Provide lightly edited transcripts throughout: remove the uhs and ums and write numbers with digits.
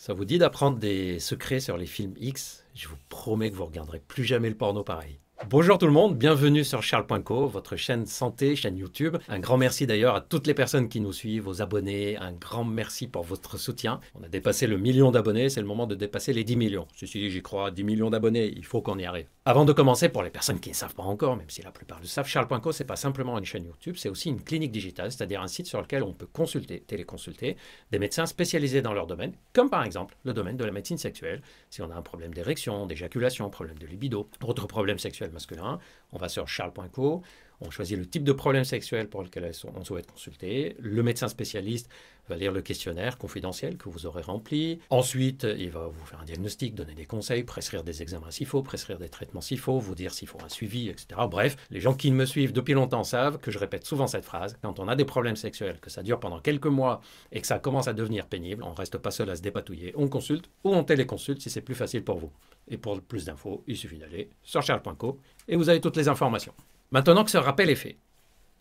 Ça vous dit d'apprendre des secrets sur les films X? Je vous promets que vous ne regarderez plus jamais le porno pareil. Bonjour tout le monde, bienvenue sur Charles.co, votre chaîne santé, chaîne YouTube. Un grand merci d'ailleurs à toutes les personnes qui nous suivent, aux abonnés, un grand merci pour votre soutien. On a dépassé le million d'abonnés, c'est le moment de dépasser les 10 millions. Si, j'y crois, 10 millions d'abonnés, il faut qu'on y arrive. Avant de commencer, pour les personnes qui ne savent pas encore, même si la plupart le savent, Charles.co, c'est pas simplement une chaîne YouTube, c'est aussi une clinique digitale, c'est-à-dire un site sur lequel on peut consulter, téléconsulter des médecins spécialisés dans leur domaine, comme par exemple le domaine de la médecine sexuelle. Si on a un problème d'érection, d'éjaculation, problème de libido, autre problème sexuel masculin, on va sur charles.co, on choisit le type de problème sexuel pour lequel on souhaite consulter. Le médecin spécialiste va lire le questionnaire confidentiel que vous aurez rempli. Ensuite, il va vous faire un diagnostic, donner des conseils, prescrire des examens s'il faut, prescrire des traitements s'il faut, vous dire s'il faut un suivi, etc. Bref, les gens qui me suivent depuis longtemps savent que je répète souvent cette phrase. Quand on a des problèmes sexuels, que ça dure pendant quelques mois et que ça commence à devenir pénible, on ne reste pas seul à se dépatouiller. On consulte ou on téléconsulte si c'est plus facile pour vous. Et pour plus d'infos, il suffit d'aller sur charles.co et vous avez toutes les informations. Maintenant que ce rappel est fait,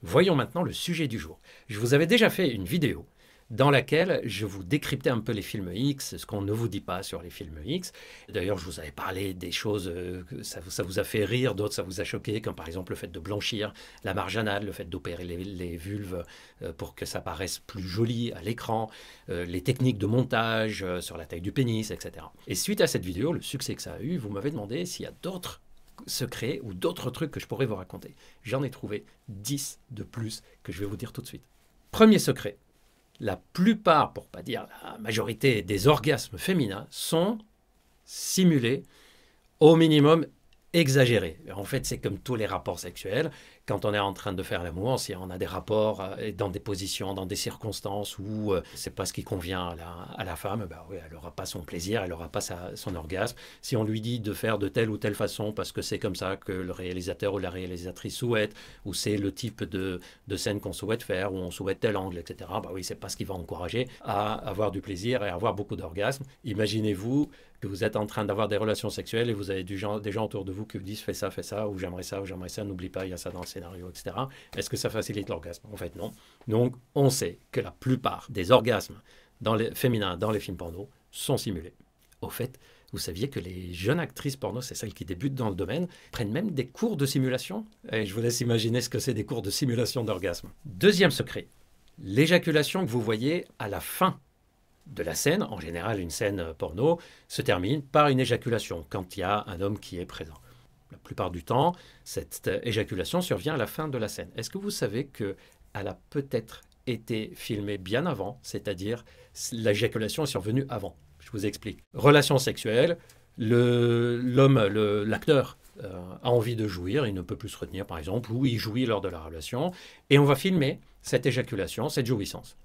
voyons maintenant le sujet du jour. Je vous avais déjà fait une vidéo dans laquelle je vous décryptais un peu les films X, ce qu'on ne vous dit pas sur les films X. D'ailleurs, je vous avais parlé des choses que ça vous a fait rire, d'autres ça vous a choqué, comme par exemple le fait de blanchir la marjanade, le fait d'opérer les vulves pour que ça paraisse plus joli à l'écran, les techniques de montage sur la taille du pénis, etc. Et suite à cette vidéo, le succès que ça a eu, vous m'avez demandé s'il y a d'autres secrets ou d'autres trucs que je pourrais vous raconter. J'en ai trouvé 10 de plus que je vais vous dire tout de suite. Premier secret, la plupart, pour ne pas dire la majorité des orgasmes féminins sont simulés, au minimum exagérés. En fait, c'est comme tous les rapports sexuels. Quand on est en train de faire l'amour, si on a des rapports dans des positions, dans des circonstances où c'est pas ce qui convient à la femme, bah oui, elle n'aura pas son plaisir, elle n'aura pas son orgasme. Si on lui dit de faire de telle ou telle façon parce que c'est comme ça que le réalisateur ou la réalisatrice souhaite, ou c'est le type de scène qu'on souhaite faire, ou on souhaite tel angle, etc., bah oui, c'est pas ce qui va encourager à avoir du plaisir et à avoir beaucoup d'orgasme. Imaginez-vous que vous êtes en train d'avoir des relations sexuelles et vous avez des gens autour de vous qui vous disent fais ça, ou j'aimerais ça, n'oublie pas, il y a ça dans le scénario, etc. Est-ce que ça facilite l'orgasme? En fait, non. Donc, on sait que la plupart des orgasmes féminins dans les films porno sont simulés. Au fait, vous saviez que les jeunes actrices porno, c'est celles qui débutent dans le domaine, prennent même des cours de simulation? Et je vous laisse imaginer ce que c'est des cours de simulation d'orgasme. Deuxième secret, l'éjaculation que vous voyez à la fin de la scène, en général une scène porno, se termine par une éjaculation quand il y a un homme qui est présent. La plupart du temps, cette éjaculation survient à la fin de la scène. Est-ce que vous savez qu'elle a peut-être été filmée bien avant, c'est-à-dire l'éjaculation est survenue avant? Je vous explique. Relation sexuelle, l'acteur a envie de jouir, il ne peut plus se retenir par exemple, ou il jouit lors de la relation, et on va filmer cette éjaculation, cette jouissance.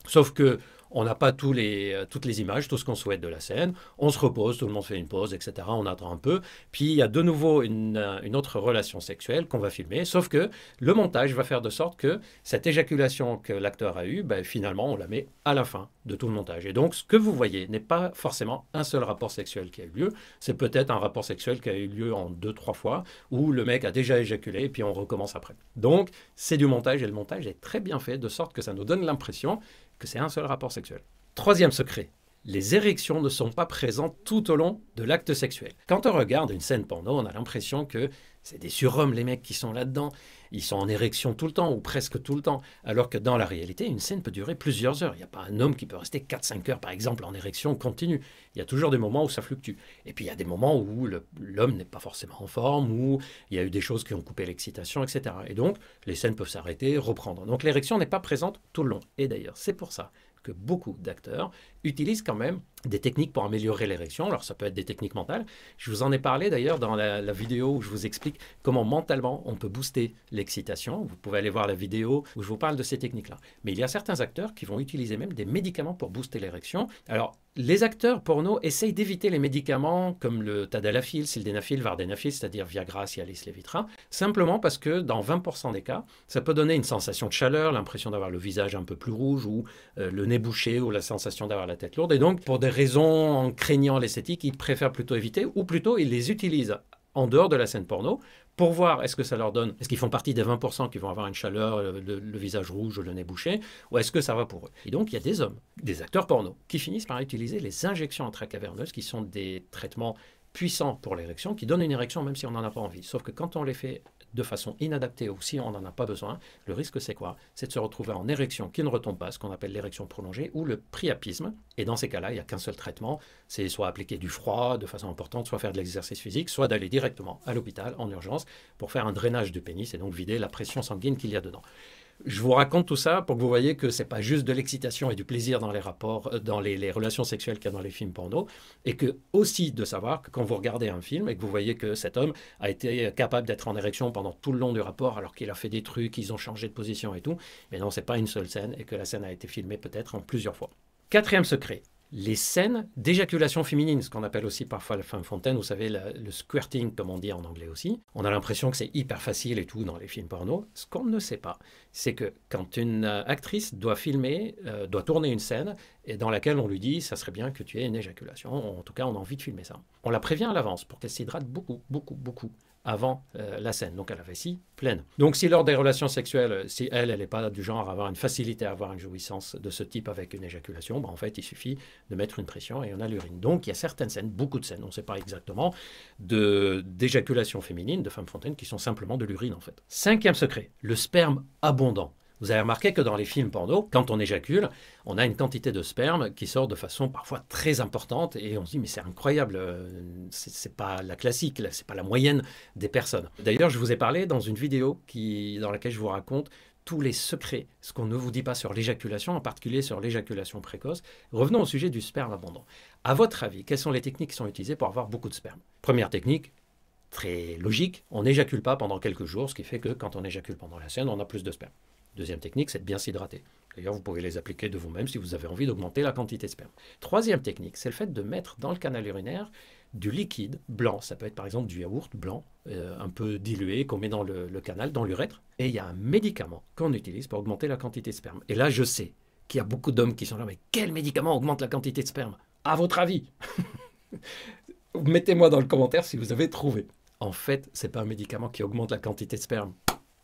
Sauf que on n'a pas toutes les images, tout ce qu'on souhaite de la scène. On se repose, tout le monde fait une pause, etc. On attend un peu. Puis il y a de nouveau une autre relation sexuelle qu'on va filmer. Sauf que le montage va faire de sorte que cette éjaculation que l'acteur a eue, ben, finalement, on la met à la fin de tout le montage. Et donc, ce que vous voyez n'est pas forcément un seul rapport sexuel qui a eu lieu. C'est peut-être un rapport sexuel qui a eu lieu en 2-3 fois, où le mec a déjà éjaculé et puis on recommence après. Donc, c'est du montage et le montage est très bien fait de sorte que ça nous donne l'impression que c'est un seul rapport sexuel. Troisième secret, les érections ne sont pas présentes tout au long de l'acte sexuel. Quand on regarde une scène porno, on a l'impression que c'est des surhommes les mecs qui sont là-dedans. Ils sont en érection tout le temps ou presque tout le temps. Alors que dans la réalité, une scène peut durer plusieurs heures. Il n'y a pas un homme qui peut rester 4-5 heures par exemple en érection continue. Il y a toujours des moments où ça fluctue. Et puis il y a des moments où l'homme n'est pas forcément en forme, où il y a eu des choses qui ont coupé l'excitation, etc. Et donc les scènes peuvent s'arrêter, reprendre. Donc l'érection n'est pas présente tout le long. Et d'ailleurs, c'est pour ça que beaucoup d'acteurs utilisent quand même des techniques pour améliorer l'érection. Alors ça peut être des techniques mentales. Je vous en ai parlé d'ailleurs dans la vidéo où je vous explique comment mentalement on peut booster l'excitation. Vous pouvez aller voir la vidéo où je vous parle de ces techniques-là. Mais il y a certains acteurs qui vont utiliser même des médicaments pour booster l'érection. Alors les acteurs porno essayent d'éviter les médicaments comme le tadalafil, sildenafil, vardenafil, c'est-à-dire Viagra, Cialis, Levitra, simplement parce que dans 20% des cas, ça peut donner une sensation de chaleur, l'impression d'avoir le visage un peu plus rouge ou le nez bouché ou la sensation d'avoir la tête lourde. Et donc, pour des raisons en craignant l'esthétique, ils préfèrent plutôt éviter ou plutôt ils les utilisent en dehors de la scène porno pour voir est-ce que ça leur donne, est-ce qu'ils font partie des 20% qui vont avoir une chaleur, le visage rouge, le nez bouché, ou est-ce que ça va pour eux. Et donc il y a des hommes, des acteurs porno, qui finissent par utiliser les injections intracaverneuses, qui sont des traitements puissants pour l'érection, qui donnent une érection même si on n'en a pas envie. Sauf que quand on les fait de façon inadaptée ou si on n'en a pas besoin, le risque c'est quoi? C'est de se retrouver en érection qui ne retombe pas, ce qu'on appelle l'érection prolongée ou le priapisme. Et dans ces cas-là, il n'y a qu'un seul traitement, c'est soit appliquer du froid de façon importante, soit faire de l'exercice physique, soit d'aller directement à l'hôpital en urgence pour faire un drainage du pénis et donc vider la pression sanguine qu'il y a dedans. Je vous raconte tout ça pour que vous voyez que ce n'est pas juste de l'excitation et du plaisir dans les rapports, dans les relations sexuelles qu'il y a dans les films porno, et que aussi de savoir que quand vous regardez un film et que vous voyez que cet homme a été capable d'être en érection pendant tout le long du rapport alors qu'il a fait des trucs, ils ont changé de position et tout, mais non, ce n'est pas une seule scène et que la scène a été filmée peut-être en plusieurs fois. Quatrième secret. Les scènes d'éjaculation féminine, ce qu'on appelle aussi parfois la femme fontaine, vous savez, le squirting, comme on dit en anglais aussi. On a l'impression que c'est hyper facile et tout dans les films porno. Ce qu'on ne sait pas, c'est que quand une actrice doit filmer, doit tourner une scène, et dans laquelle on lui dit, ça serait bien que tu aies une éjaculation, en tout cas on a envie de filmer ça. On la prévient à l'avance pour qu'elle s'hydrate beaucoup avant la scène, donc à la vessie pleine. Donc si lors des relations sexuelles, si elle n'est pas du genre à avoir une facilité à avoir une jouissance de ce type avec une éjaculation, en fait il suffit de mettre une pression et on a l'urine. Donc il y a certaines scènes, beaucoup de scènes, on ne sait pas exactement, d'éjaculation féminine, de femmes fontaines, qui sont simplement de l'urine en fait. Cinquième secret, le sperme abondant. Vous avez remarqué que dans les films porno, quand on éjacule, on a une quantité de sperme qui sort de façon parfois très importante et on se dit mais c'est incroyable, c'est pas la classique, c'est pas la moyenne des personnes. D'ailleurs, je vous ai parlé dans une vidéo dans laquelle je vous raconte tous les secrets, ce qu'on ne vous dit pas sur l'éjaculation, en particulier sur l'éjaculation précoce. Revenons au sujet du sperme abondant. À votre avis, quelles sont les techniques qui sont utilisées pour avoir beaucoup de sperme? Première technique, très logique, on n'éjacule pas pendant quelques jours, ce qui fait que quand on éjacule pendant la scène, on a plus de sperme. Deuxième technique, c'est de bien s'hydrater. D'ailleurs, vous pouvez les appliquer de vous-même si vous avez envie d'augmenter la quantité de sperme. Troisième technique, c'est le fait de mettre dans le canal urinaire du liquide blanc. Ça peut être par exemple du yaourt blanc, un peu dilué, qu'on met dans le canal, dans l'urètre. Et il y a un médicament qu'on utilise pour augmenter la quantité de sperme. Et là, je sais qu'il y a beaucoup d'hommes qui sont là, mais quel médicament augmente la quantité de sperme? À votre avis? Mettez-moi dans le commentaire si vous avez trouvé. En fait, ce n'est pas un médicament qui augmente la quantité de sperme.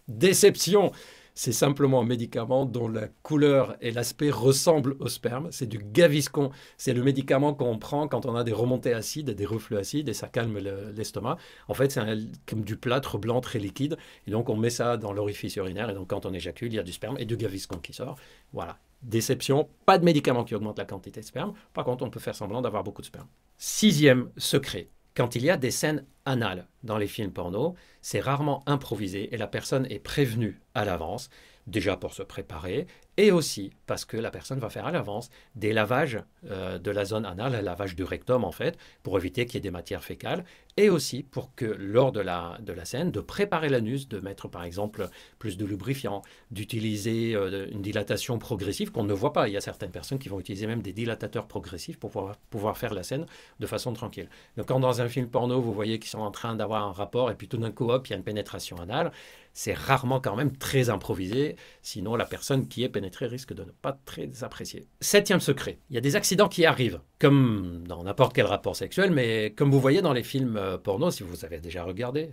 Déception! C'est simplement un médicament dont la couleur et l'aspect ressemblent au sperme. C'est du Gaviscon. C'est le médicament qu'on prend quand on a des remontées acides, des reflux acides, et ça calme l'estomac. En fait, c'est comme du plâtre blanc très liquide. Et donc, on met ça dans l'orifice urinaire. Et donc, quand on éjacule, il y a du sperme et du Gaviscon qui sort. Voilà. Déception, pas de médicament qui augmente la quantité de sperme. Par contre, on peut faire semblant d'avoir beaucoup de sperme. Sixième secret. Quand il y a des scènes anales dans les films porno, c'est rarement improvisé et la personne est prévenue à l'avance, déjà pour se préparer, et aussi parce que la personne va faire à l'avance des lavages de la zone anale, un lavage du rectum en fait, pour éviter qu'il y ait des matières fécales, et aussi pour que lors de la scène, de préparer l'anus, de mettre par exemple plus de lubrifiant, d'utiliser une dilatation progressive qu'on ne voit pas. Il y a certaines personnes qui vont utiliser même des dilatateurs progressifs pour pouvoir faire la scène de façon tranquille. Donc quand dans un film porno, vous voyez qu'ils sont en train d'avoir un rapport et puis tout d'un coup, hop, il y a une pénétration anale, c'est rarement quand même très improvisé, sinon la personne qui est pénétrée risque de ne pas très apprécier. Septième secret, il y a des accidents qui arrivent, comme dans n'importe quel rapport sexuel, mais comme vous voyez dans les films porno, si vous avez déjà regardé,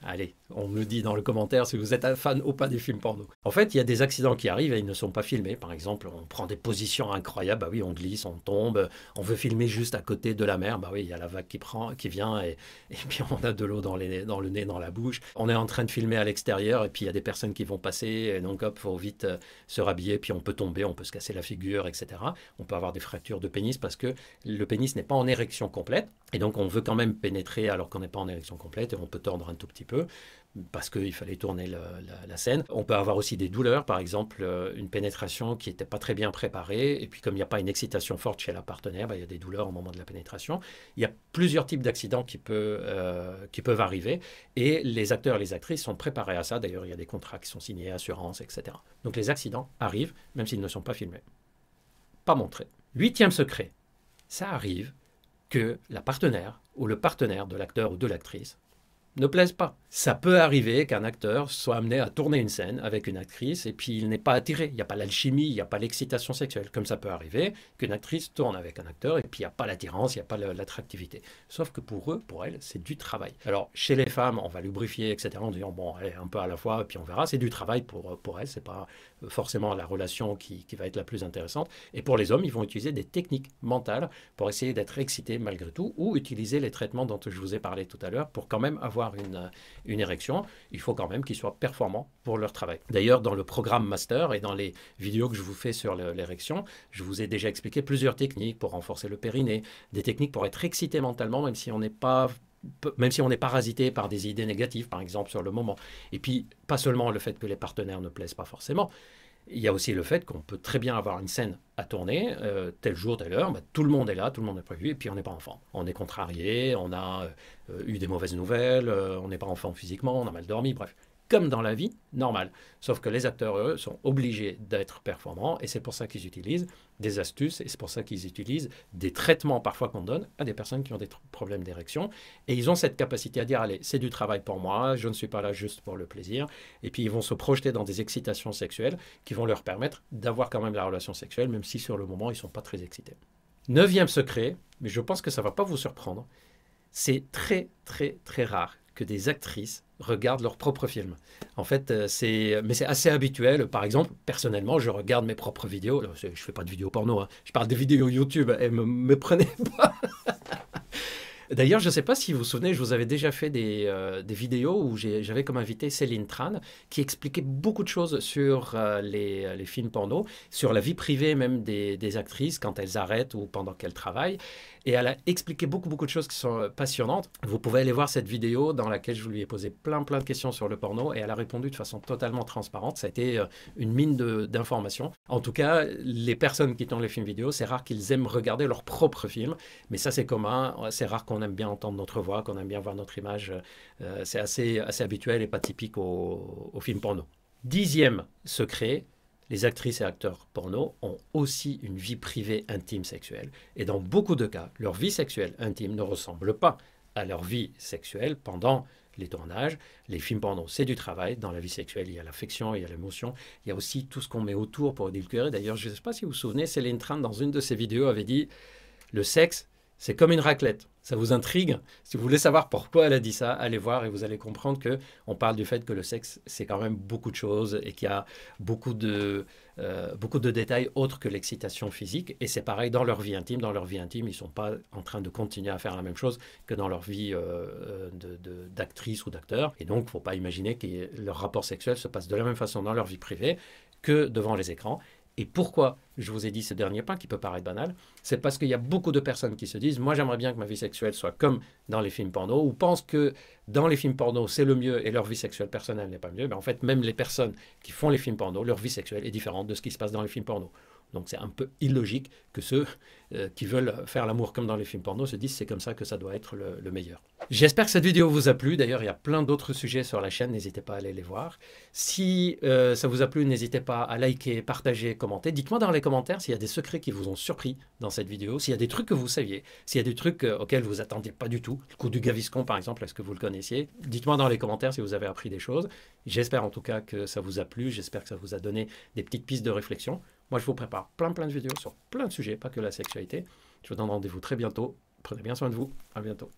Allez, on me le dit dans le commentaire si vous êtes un fan ou pas des films porno. En fait, il y a des accidents qui arrivent et ils ne sont pas filmés. Par exemple, on prend des positions incroyables, bah oui, on glisse, on tombe, on veut filmer juste à côté de la mer, bah oui, il y a la vague qui vient et puis on a de l'eau dans le nez, dans la bouche. On est en train de filmer à l'extérieur et puis il y a des personnes qui vont passer et donc hop, faut vite se rhabiller, puis on peut tomber, on peut se casser la figure, etc. On peut avoir des fractures de pénis parce que le pénis n'est pas en érection complète et donc on veut quand même pénétrer alors qu'on n'est pas en érection complète et on peut tordre un tout petit peu parce qu'il fallait tourner la scène. On peut avoir aussi des douleurs, par exemple une pénétration qui n'était pas très bien préparée, et puis comme il n'y a pas une excitation forte chez la partenaire, il y a des douleurs au moment de la pénétration. Il y a plusieurs types d'accidents qui peuvent arriver, et les acteurs et les actrices sont préparés à ça. D'ailleurs, il y a des contrats qui sont signés, assurances, etc. Donc les accidents arrivent, même s'ils ne sont pas filmés. Pas montrés. Huitième secret, ça arrive que la partenaire ou le partenaire de l'acteur ou de l'actrice ne plaisent pas. Ça peut arriver qu'un acteur soit amené à tourner une scène avec une actrice et puis il n'est pas attiré. Il n'y a pas l'alchimie, il n'y a pas l'excitation sexuelle. Comme ça peut arriver qu'une actrice tourne avec un acteur et puis il n'y a pas l'attirance, il n'y a pas l'attractivité. Sauf que pour eux, pour elles, c'est du travail. Alors chez les femmes, on va lubrifier, etc. en disant bon, allez, un peu à la fois, et puis on verra. C'est du travail pour elles, c'est pas forcément la relation qui va être la plus intéressante. Et pour les hommes, ils vont utiliser des techniques mentales pour essayer d'être excités malgré tout ou utiliser les traitements dont je vous ai parlé tout à l'heure pour quand même avoir une érection. Il faut quand même qu'ils soient performants pour leur travail. D'ailleurs, dans le programme Master et dans les vidéos que je vous fais sur l'érection, je vous ai déjà expliqué plusieurs techniques pour renforcer le périnée, des techniques pour être excité mentalement, même si on est parasité par des idées négatives, par exemple, sur le moment. Et puis, pas seulement le fait que les partenaires ne plaisent pas forcément, il y a aussi le fait qu'on peut très bien avoir une scène à tourner, tel jour, telle heure, tout le monde est là, tout le monde est prévu, et puis on n'est pas en forme. On est contrarié, on a eu des mauvaises nouvelles, on n'est pas en forme physiquement, on a mal dormi, bref. Comme dans la vie normale. Sauf que les acteurs, eux, sont obligés d'être performants, et c'est pour ça qu'ils utilisent des astuces, et c'est pour ça qu'ils utilisent des traitements parfois qu'on donne à des personnes qui ont des problèmes d'érection. Et ils ont cette capacité à dire, allez, c'est du travail pour moi, je ne suis pas là juste pour le plaisir. Et puis ils vont se projeter dans des excitations sexuelles qui vont leur permettre d'avoir quand même la relation sexuelle, même si sur le moment, ils ne sont pas très excités. Neuvième secret, mais je pense que ça ne va pas vous surprendre, c'est très, très, très rare que des actrices regardent leurs propres films. En fait, c'est assez habituel. Par exemple, personnellement, je regarde mes propres vidéos. Je ne fais pas de vidéos porno, hein. Je parle des vidéos YouTube. Et me prenez pas. D'ailleurs, je ne sais pas si vous vous souvenez, je vous avais déjà fait des vidéos où j'avais comme invité Céline Tran, qui expliquait beaucoup de choses sur les films porno, sur la vie privée même des actrices quand elles arrêtent ou pendant qu'elles travaillent. Et elle a expliqué beaucoup de choses qui sont passionnantes. Vous pouvez aller voir cette vidéo dans laquelle je lui ai posé plein de questions sur le porno et elle a répondu de façon totalement transparente. Ça a été une mine d'informations. En tout cas, les personnes qui tournent les films vidéo, c'est rare qu'ils aiment regarder leurs propres films, mais ça c'est commun. C'est rare qu'on aime bien entendre notre voix, qu'on aime bien voir notre image. C'est assez habituel et pas typique au film porno. 10e secret, les actrices et acteurs porno ont aussi une vie privée intime sexuelle. Et dans beaucoup de cas, leur vie sexuelle intime ne ressemble pas à leur vie sexuelle pendant les tournages. Les films porno, c'est du travail. Dans la vie sexuelle, il y a l'affection, il y a l'émotion. Il y a aussi tout ce qu'on met autour pour édulcorer. D'ailleurs, je ne sais pas si vous vous souvenez, Céline Tran, dans une de ses vidéos, avait dit « Le sexe, c'est comme une raclette ». Ça vous intrigue? Si vous voulez savoir pourquoi elle a dit ça, allez voir et vous allez comprendre qu'on parle du fait que le sexe, c'est quand même beaucoup de choses et qu'il y a beaucoup de détails autres que l'excitation physique. Et c'est pareil dans leur vie intime. Dans leur vie intime, ils ne sont pas en train de continuer à faire la même chose que dans leur vie d'actrice ou d'acteur. Et donc, il ne faut pas imaginer que leur rapport sexuel se passe de la même façon dans leur vie privée que devant les écrans. Et pourquoi je vous ai dit ce dernier point qui peut paraître banal, c'est parce qu'il y a beaucoup de personnes qui se disent « Moi, j'aimerais bien que ma vie sexuelle soit comme dans les films porno » ou pensent que dans les films porno, c'est le mieux et leur vie sexuelle personnelle n'est pas mieux. Mais en fait, même les personnes qui font les films porno, leur vie sexuelle est différente de ce qui se passe dans les films porno. Donc c'est un peu illogique que ceux qui veulent faire l'amour comme dans les films porno se disent c'est comme ça que ça doit être le meilleur. J'espère que cette vidéo vous a plu. D'ailleurs, il y a plein d'autres sujets sur la chaîne, n'hésitez pas à aller les voir. Si ça vous a plu, n'hésitez pas à liker, partager, commenter. Dites-moi dans les commentaires s'il y a des secrets qui vous ont surpris dans cette vidéo, s'il y a des trucs que vous saviez, s'il y a des trucs auxquels vous attendiez pas du tout. Le coup du Gaviscon, par exemple, est-ce que vous le connaissiez? Dites-moi dans les commentaires si vous avez appris des choses. J'espère en tout cas que ça vous a plu, j'espère que ça vous a donné des petites pistes de réflexion. Moi, je vous prépare plein de vidéos sur plein de sujets, pas que la sexualité. Je vous donne rendez-vous très bientôt. Prenez bien soin de vous. À bientôt.